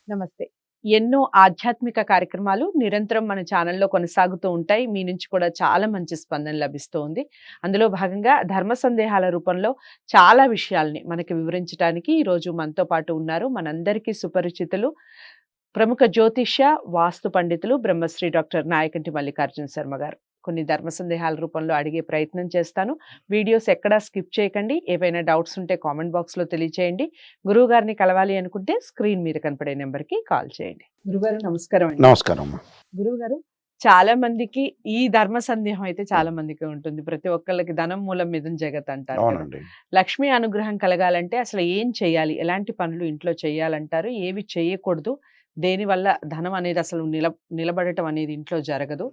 నమస్తే. ఎన్నో ఆధ్యాత్మిక కార్యక్రమాలు నిరంతరం మన ఛానల్‌లో కొనసాగుతూ ఉంటాయి. మీ నుంచి కూడా చాలా మంచి స్పందన లభిస్తూ ఉంది. అందులో భాగంగా ధర్మ సందేహాల రూపంలో చాలా విషయాల్ని మనకి వివరించటానికి ఈరోజు మనతో పాటు ఉన్నారు. మనందరికీ సుపరిచితులు, ప్రముఖ జ్యోతిష్య, వాస్తు పండితులు బ్రహ్మశ్రీ డాక్టర్ నాయకంటి మల్లికార్జున శర్మ గారు. కొన్ని ధర్మ సందేహాల రూపంలో అడిగే ప్రయత్నం చేస్తాను. వీడియోస్ ఎక్కడా స్కిప్ చేయకండి. ఏవైనా డౌట్స్ ఉంటే కామెంట్ బాక్స్‌లో తెలియచేయండి. గురువు గారిని కలవాలి అనుకుంటే స్క్రీన్ మీద కనపడే నెంబర్‌కి కాల్ చేయండి. గురుగారు నమస్కారం అండి. నమస్కారం అమ్మా. గురువుగారు, చాలా మందికి ఈ ధర్మ సందేహం అయితే చాలా మందికి ఉంటుంది. ప్రతి ఒక్కళ్ళకి ధనం మూలం మిథున జగత్ అంటారు కదా! అవునండి. లక్ష్మీ అనుగ్రహం కలగాలంటే అసలు ఏం చేయాలి? ఎలాంటి పనులు ఇంట్లో చేయాలంటారు? ఏవి చేయకూడదు? దేనివల్ల ధనం అనేది అసలు నిలబడటం అనేది ఇంట్లో జరగదు.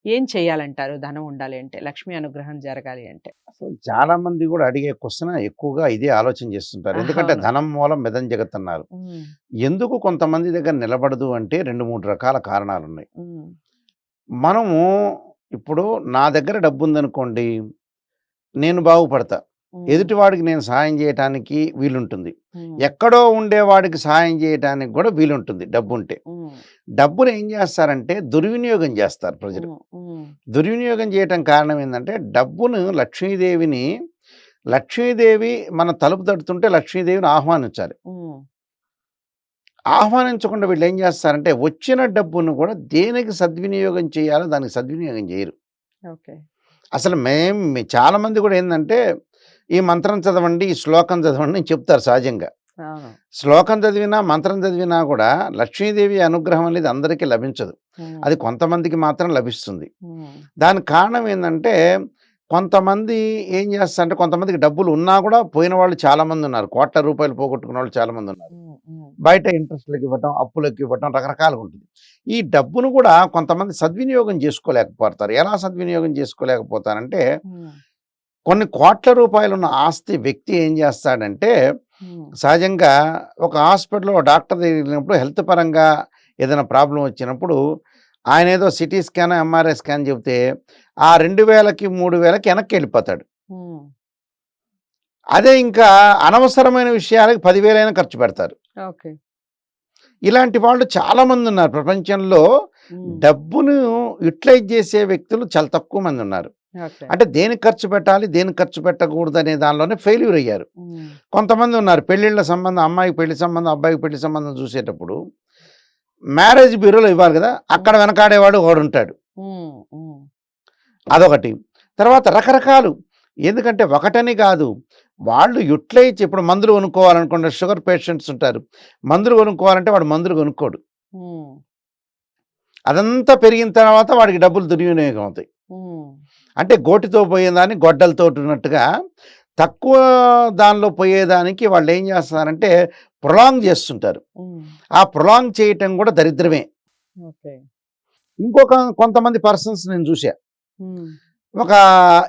ఏం చేయాలంటారు ధనం ఉండాలి అంటే? లక్ష్మీ అనుగ్రహం జరగాలి అంటే? అసలు చాలా మంది కూడా అడిగే క్వశ్చన్ ఎక్కువగా ఇదే ఆలోచన చేస్తుంటారు. ఎందుకంటే అవును. ధనం మూలం మిథున జగత్ అన్నారు. హ్మ్. ఎందుకు కొంతమంది దగ్గర నిలబడదు అంటే 2, 3 రకాల కారణాలున్నాయి. హ్మ్. మనము ఇప్పుడు నా దగ్గర డబ్బుందనుకోండి, నేను బాగుపడతా. హ్మ్. ఎదుటివాడికి నేను సహాయం చేయటానికి వీలుంటుంది. హ్మ్. ఎక్కడో ఉండేవాడికి సహాయం చేయటానికి కూడా వీలుంటుంది డబ్బుంటే. హ్మ్. డబ్బుని ఏం చేస్తారంటే దుర్వినియోగం చేస్తారు ప్రజలు. హ్మ్. హ్మ్. దుర్వినియోగం చేయటం కారణం ఏందంటే డబ్బును లక్ష్మీదేవి మన తలుపు తడుతుంటే లక్ష్మీదేవిని ఆహ్వానించాలి. హ్మ్. ఆహ్వానించకుండా వీళ్ళు ఏం చేస్తారంటే వచ్చిన డబ్బును కూడా దేనికి సద్వినియోగం చేయాలో దానికి సద్వినియోగం చేయరు. ఓకే. అసలు చాలా మంది కూడా ఏందంటే ఈ మంత్రం చదవండి, ఈ శ్లోకం చదవండి అని చెప్తారు సహజంగా. అవును. శ్లోకం చదివినా, మంత్రం చదివినా కూడా లక్ష్మీదేవి అనుగ్రహం అనేది అందరికీ లభించదు. హ్మ్. అది కొంతమందికి మాత్రం లభిస్తుంది. హ్మ్. దానికి కారణం ఏందంటే, కొంతమంది ఏం చేస్తారంటే, కొంతమందికి డబ్బులు ఉన్నా కూడా పోయిన వాళ్ళు చాలామంది ఉన్నారు. కోట్ల రూపాయలు పోగొట్టుకున్న వాళ్ళు చాలామంది ఉన్నారు. హ్మ్. హ్మ్. బయట ఇంట్రెస్ట్‌లకి ఇవ్వటం, అప్పులకి ఇవ్వటం రకరకాలుగా ఉంటుంది. ఈ డబ్బును కూడా కొంతమంది సద్వినియోగం చేసుకోలేకపోతారు. ఎలా సద్వినియోగం చేసుకోలేకపోతారంటే, హ్మ్. కొన్ని కోట్ల రూపాయలున్న ఆస్తి వ్యక్తి ఏం చేస్తాడంటే, హ్మ్. సహజంగా ఒక హాస్పిటల్‌లో డాక్టర్ దగ్గరికి వెళ్ళినప్పుడు హెల్త్ పరంగా ఏదైనా ప్రాబ్లమ్ వచ్చినప్పుడు ఆయన ఏదో సిటీ స్కాన్, ఎంఆర్ఐ స్కాన్ చెబితే ఆ 2000కి, 3000కి వెనక్కెళ్ళిపోతాడు. హ్మ్. అదే ఇంకా అనవసరమైన విషయాలకి 10,000 ఖర్చు పెడతారు. ఓకే. ఇలాంటి వాళ్ళు చాలామంది ఉన్నారు ప్రపంచంలో. హ్మ్. డబ్బును యుటిలైజ్ చేసే వ్యక్తులు చాలా తక్కువ మంది ఉన్నారు. ఓకే. అంటే దేనికి ఖర్చు పెట్టాలి, దేనికి ఖర్చు పెట్టకూడదు అనే దానిలోనే ఫెయిల్యూర్ అయ్యారు. హ్మ్. కొంతమంది ఉన్నారు పెళ్ళిళ్ళ సంబంధం, అమ్మాయికి పెళ్లి సంబంధం, అబ్బాయికి పెళ్లి సంబంధం చూసేటప్పుడు మ్యారేజ్ బ్యూరోలో ఇవ్వాలి కదా! అక్కడ వెనకాడేవాడు ఒకడుంటాడు. హ్మ్. హ్మ్. అదొకటి. తర్వాత రకరకాలు. ఎందుకంటే ఒకటని కాదు. వాళ్ళు యుటిలైజ్ ఇప్పుడు మందులు కొనుక్కోవాలనుకోండి, షుగర్ పేషెంట్స్ ఉంటారు. మందులు కొనుక్కోవాలంటే వాడు మందులు కొనుక్కోడు. హ్మ్. అదంతా పెరిగిన తర్వాత వాడికి డబ్బులు దుర్వినియోగం అవుతాయి. హ్మ్. అంటే గోటితో పోయేదాన్ని గొడ్డలతోటి ఉన్నట్టుగా తక్కువ దానిలో పోయేదానికి వాళ్ళు ఏం చేస్తున్నారంటే ప్రొలాంగ్ చేస్తుంటారు. హ్మ్. ఆ ప్రొలాంగ్ చేయటం కూడా దరిద్రమే. ఓకే. కొంతమంది పర్సన్స్ నేను చూసా. హ్మ్. ఒక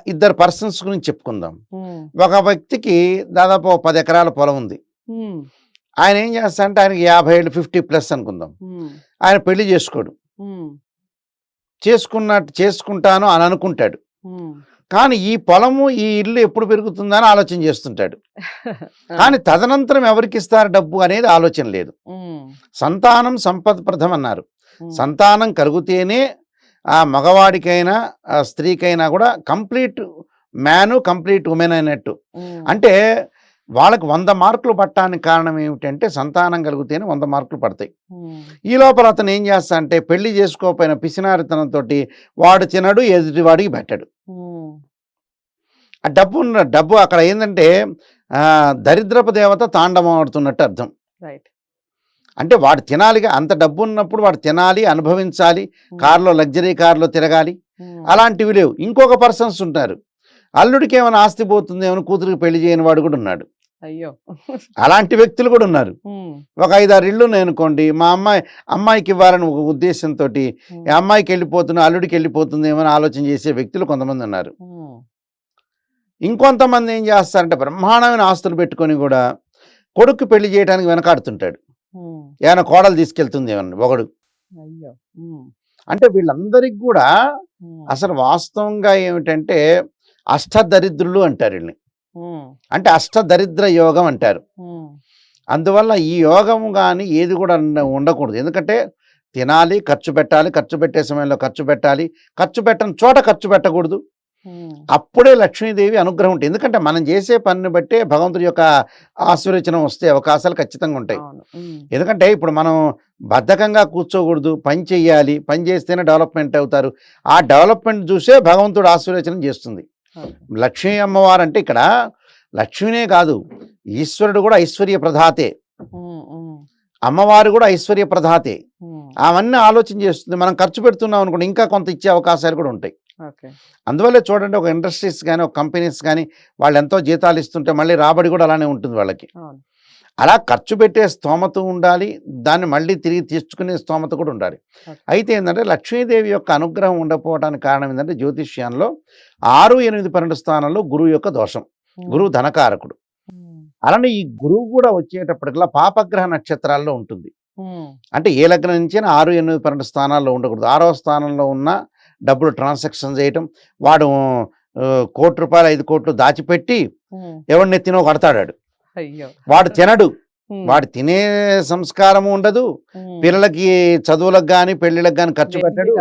ఇద్దరు పర్సన్స్ గురించి చెప్పుకుందాం. హ్మ్. ఒక వ్యక్తికి దాదాపు ఓ 10 ఎకరాల పొలం ఉంది. హ్మ్. ఆయన ఏం చేస్తాడంటే ఆయనకి 50 ఏళ్ళు 50+ అనుకుందాం. హ్మ్. ఆయన పెళ్లి చేసుకోడు. హ్మ్. చేసుకుంటాను అని అనుకుంటాడు. హ్మ్. కానీ ఈ పొలము, ఈ ఇల్లు ఎప్పుడు పెరుగుతుందా అని ఆలోచన చేస్తుంటాడు. ఆ! కానీ తదనంతరం ఎవరికిస్తారు డబ్బు అనేది ఆలోచన లేదు. హ్మ్. సంతానం సంపత్ప్రదం అన్నారు. హ్మ్. సంతానం కలిగితేనే ఆ మగవాడికైనా, ఆ స్త్రీకైనా కూడా కంప్లీట్ మ్యాను, కంప్లీట్ వుమెన్ అన్నట్టు. హ్మ్. అంటే వాళ్ళకి 100 మార్కులు పట్టడానికి కారణం ఏమిటంటే సంతానం కలిగితేనే 100 మార్కులు పడతాయి. హ్మ్. ఈ లోపల అతను ఏం చేస్తాడంటే పెళ్లి చేసుకోకపోయిన పిసినారితనంతోటి వాడు తినడు, ఎదుటివాడికి పెట్టడు. హ్మ్. ఆ డబ్బు అక్కడ ఏందంటే దరిద్రపు దేవత తాండవం ఆడుతున్నట్టు అర్థం. రైట్. అంటే వాడు తినాలిగా, అంత డబ్బు ఉన్నప్పుడు వాడు తినాలి, అనుభవించాలి, హ్మ్. లగ్జరీ కార్‌లో తిరగాలి. హ్మ్. అలాంటివి లేవు. ఇంకొక పర్సన్స్ ఉంటారు. అల్లుడికి ఏమైనా ఆస్తి పోతుందేమో, కూతురికి పెళ్లి చేయని వాడు కూడా ఉన్నాడు. అయ్యో! అలాంటి వ్యక్తులు కూడా ఉన్నారు. హ్మ్. ఒక 5, 6 ఇళ్ళు ఉన్నాయనుకోండి. మా అమ్మాయికి ఇవ్వాలని ఒక ఉద్దేశంతోటి హ్మ్. ఈ అమ్మాయికి వెళ్ళిపోతున్నా, అల్లుడికి వెళ్ళిపోతుందేమో అని ఆలోచన చేసే వ్యక్తులు కొంతమంది ఉన్నారు. హ్మ్. ఇంకొంతమంది ఏం చేస్తారంటే బ్రహ్మాండమైన ఆస్తులు పెట్టుకొని కూడా కొడుక్కి పెళ్లి చేయడానికి వెనకాడుతుంటాడు. హ్మ్. ఏమైనా కోడలు తీసుకెళ్తుందేమని ఒకడు. అయ్యో! హ్మ్. అంటే వీళ్ళందరికి కూడా హ్మ్. అసలు వాస్తవంగా ఏమిటంటే అష్టదరిద్రులు అంటారు వీళ్ళని. హ్మ్. అంటే అష్టదరిద్ర యోగం అంటారు. హ్మ్. అందువల్ల ఈ యోగము కానీ ఏది కూడా ఉండకూడదు. ఎందుకంటే తినాలి, ఖర్చు పెట్టాలి, ఖర్చు పెట్టే సమయంలో ఖర్చు పెట్టాలి, ఖర్చు పెట్టని చోట ఖర్చు పెట్టకూడదు. అప్పుడే లక్ష్మీదేవి అనుగ్రహం ఉంటుంది. ఎందుకంటే మనం చేసే పనిని బట్టే భగవంతుడి యొక్క ఆశీర్వచనం వస్తే అవకాశాలు ఖచ్చితంగా ఉంటాయి. ఎందుకంటే ఇప్పుడు మనం బద్ధకంగా కూర్చోకూడదు, పని చెయ్యాలి, పని చేస్తేనే డెవలప్మెంట్ అవుతారు. ఆ డెవలప్మెంట్ చూసే భగవంతుడు ఆశీర్వచనం చేస్తుంది. లక్ష్మీ అమ్మవారు అంటే ఇక్కడ లక్ష్మీనే కాదు, ఈశ్వరుడు కూడా ఐశ్వర్య ప్రదాతే, అమ్మవారు కూడా ఐశ్వర్య ప్రదాతే. అవన్నీ ఆలోచన చేస్తుంది. మనం ఖర్చు పెడుతున్నాం అనుకోండి, ఇంకా కొంత ఇచ్చే అవకాశాలు కూడా ఉంటాయి. అందువల్లే చూడండి, ఒక ఇండస్ట్రీస్ కానీ ఒక కంపెనీస్ కానీ వాళ్ళు ఎంతో జీతాలు ఇస్తుంటే మళ్ళీ రాబడి కూడా అలానే ఉంటుంది వాళ్ళకి. అలా ఖర్చు పెట్టే స్తోమత ఉండాలి, దాన్ని మళ్ళీ తిరిగి తీసుకునే స్తోమత కూడా ఉండాలి. అయితే ఏంటంటే లక్ష్మీదేవి యొక్క అనుగ్రహం ఉండకపోవడానికి కారణం ఏంటంటే జ్యోతిష్యంలో 6, 8, 12 స్థానంలో గురువు యొక్క దోషం. గురువు ధనకారకుడు. అలానే ఈ గురువు కూడా వచ్చేటప్పటికల్లా పాపగ్రహ నక్షత్రాల్లో ఉంటుంది. అంటే ఏ లగ్నం నుంచి 6, 8, 12 స్థానాల్లో ఉండకూడదు. 6వ స్థానంలో ఉన్న డబ్బులు ట్రాన్సాక్షన్ చేయటం, వాడు ₹1 కోటి 5 కోట్లు దాచిపెట్టి ఎవరిని ఎత్తినో కడతాడు. వాడు తినడు, వాడు తినే సంస్కారము ఉండదు, పిల్లలకి చదువులకు కానీ పెళ్లిళ్ళకి కానీ ఖర్చు పెట్టాడు.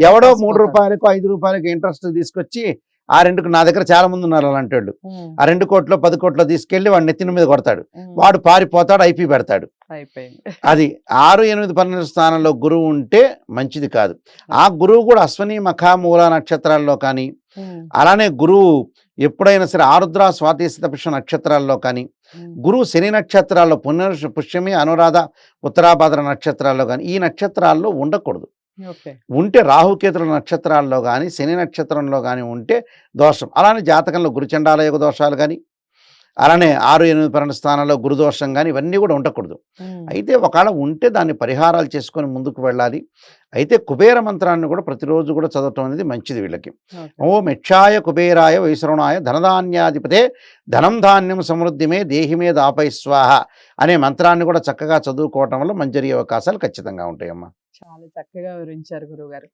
ఎవడో ₹3, ₹5 ఇంట్రెస్ట్ తీసుకొచ్చి ఆ 2కు నా దగ్గర చాలా మంది ఉన్నారు అలాంటి వాళ్ళు. ఆ 2 కోట్లో 10 కోట్లో తీసుకెళ్లి వాడు నెత్తిన మీద కొడతాడు, వాడు పారిపోతాడు, ఐపీ పెడతాడు. అది 6, 8, 12 స్థానంలో గురువు ఉంటే మంచిది కాదు. ఆ గురువు కూడా అశ్వని, మఖ, మూల నక్షత్రాల్లో కానీ, అలానే గురువు ఎప్పుడైనా సరే ఆరుద్ర, స్వాతి, శతభిష నక్షత్రాల్లో కానీ, గురువు శని నక్షత్రాల్లో పుష్యమి, అనురాధ, ఉత్తరాభాద్ర నక్షత్రాల్లో కానీ ఈ నక్షత్రాల్లో ఉండకూడదు. ఉంటే రాహుకేతుల నక్షత్రాల్లో కానీ శని నక్షత్రంలో కానీ ఉంటే దోషం. అలానే జాతకంలో గురుచండాల యోగ దోషాలు కానీ, అలానే 6, 8, 12 స్థానాల్లో గురుదోషం కానీ ఇవన్నీ కూడా ఉండకూడదు. అయితే ఒకవేళ ఉంటే దాన్ని పరిహారాలు చేసుకొని ముందుకు వెళ్ళాలి. అయితే కుబేర మంత్రాన్ని కూడా ప్రతిరోజు కూడా చదవటం అనేది మంచిది వీళ్ళకి. ఓం యక్షాయ కుబేరాయ వైశ్రవణాయ ధనధాన్యాధిపతే ధనం ధాన్యం సమృద్ధిమే దేహిమే దాపై స్వాహ అనే మంత్రాన్ని కూడా చక్కగా చదువుకోవటం వల్ల మంచి జరిగే అవకాశాలు ఖచ్చితంగా ఉంటాయమ్మా. చాలా చక్కగా వివరించారు గురువుగారు.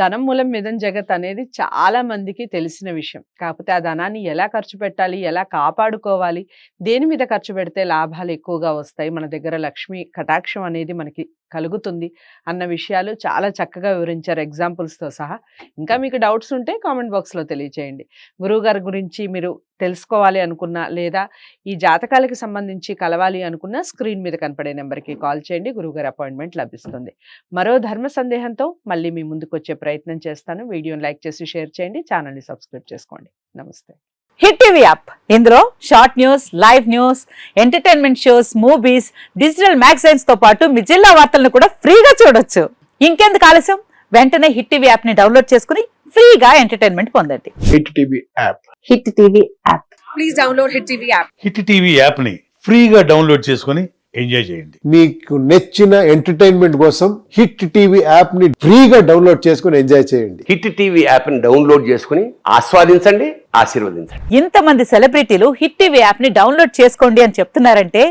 ధనం మూలం మిదం జగత్ అనేది చాలా మందికి తెలిసిన విషయం. కాకపోతే ఆ ధనాన్ని ఎలా ఖర్చు పెట్టాలి, ఎలా కాపాడుకోవాలి, దేని మీద ఖర్చు పెడితే లాభాలు ఎక్కువగా వస్తాయి, మన దగ్గర లక్ష్మి కటాక్షం అనేది మనకి కలుగుతుంది అన్న విషయాలు చాలా చక్కగా వివరించారు ఎగ్జాంపుల్స్తో సహా. ఇంకా మీకు డౌట్స్ ఉంటే కామెంట్ బాక్స్లో తెలియచేయండి. గురువుగారి గురించి మీరు తెలుసుకోవాలి అనుకున్నా, లేదా ఈ జాతకాలకి సంబంధించి కలవాలి అనుకున్నా స్క్రీన్ మీద కనపడే నెంబర్కి కాల్ చేయండి. గురువుగారి అపాయింట్మెంట్ లభిస్తుంది. మరో ధర్మ సందేహంతో మళ్ళీ మీ ముందుకు వచ్చే ప్రయత్నం చేస్తాను. వీడియోని లైక్ చేసి షేర్ చేయండి, ఛానల్ని సబ్స్క్రైబ్ చేసుకోండి. నమస్తే. హిట్ టీవీ యాప్, ఇందులో short news, live news, entertainment shows, movies, digital magazines తో పాటు మీ జిల్లా వార్తలను కూడా ఫ్రీగా చూడొచ్చు. ఇంకెందుకు ఆలస్యం, వెంటనే హిట్ టీవీ యాప్ ని డౌన్లోడ్ చేసుకుని ఫ్రీగా ఎంటర్టైన్మెంట్ పొందండి. Hit TV app. Hit TV app. Please download hit TV app. Hit TV app ని ఫ్రీగా డౌన్లోడ్ చేసుకొని ఎంజాయ్ చేయండి. మీకు నచ్చిన ఎంటర్టైన్మెంట్ కోసం హిట్ టీవీ యాప్ ని ఫ్రీగా డౌన్లోడ్ చేసుకుని ఎంజాయ్ చేయండి. హిట్ టీవీ యాప్ ని డౌన్లోడ్ చేసుకుని ఆస్వాదించండి, ఆశీర్వదించండి. ఇంతమంది సెలబ్రిటీలు హిట్ టీవీ యాప్ ని డౌన్లోడ్ చేసుకోండి అని చెప్తున్నారంటే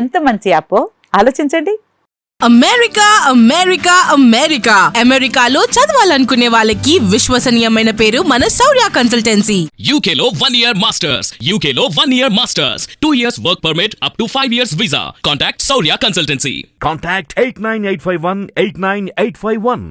ఎంత మంచి యాప్ ఆలోచించండి. అమెరికా అమెరికా అమెరికా అమెరికాలో చదవాలనుకునే వాళ్ళకి విశ్వసనీయమైన పేరు మన శౌర్య కన్సల్టెన్సీ. UK లో 1 year masters. UK లో 1 year masters. 2 years work permit up to 5 years visa. Contact Saurya Consultancy. Contact 89851 89851.